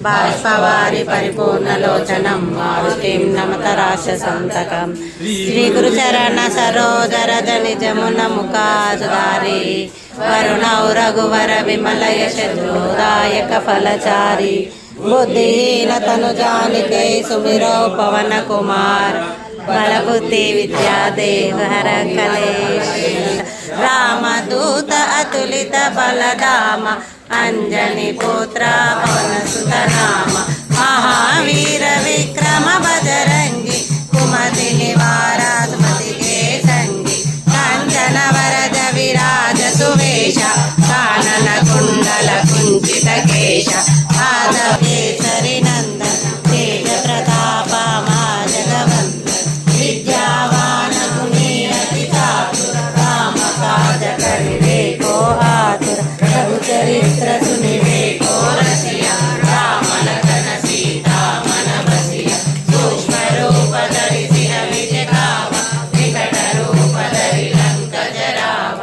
బాష్పవారి పరిపూర్ణలోచనం మారుతిం నమత రాశసంతకం శ్రీగురుచరణ సరోజరజ నిజమున ముఖాధారి వరుణౌ రఘువర విమల యశోదాయక ఫలచారి బుద్ధిహీన తను జానితే సుమిరో పవన కుమార్ బలబుద్ధి విద్యా దేవహర కలేశ రామదూత అతులిత బలధామ అంజని పుత్ర పవన సుత నామ మహావీర విక్రమ బజరంగి కుమతి నివార సుమతి కే సంగి కాంచన వరద విరాజ సువేష కానన కుండల కుంచిత కేశ ఆదకేసరి నందన తేజ ప్రతాప మా జగవంత విద్యావాన గుణీ అతి చాతుర రామ కాజ కరివే కో ఆతుర రఘు చరిత్ర సునివే కో రసియ రామ లఖన సీతా మన బసియ సూక్ష్మ రూప ధరిసి అవిజ కావ వికట రూప ధరి లంక జరావ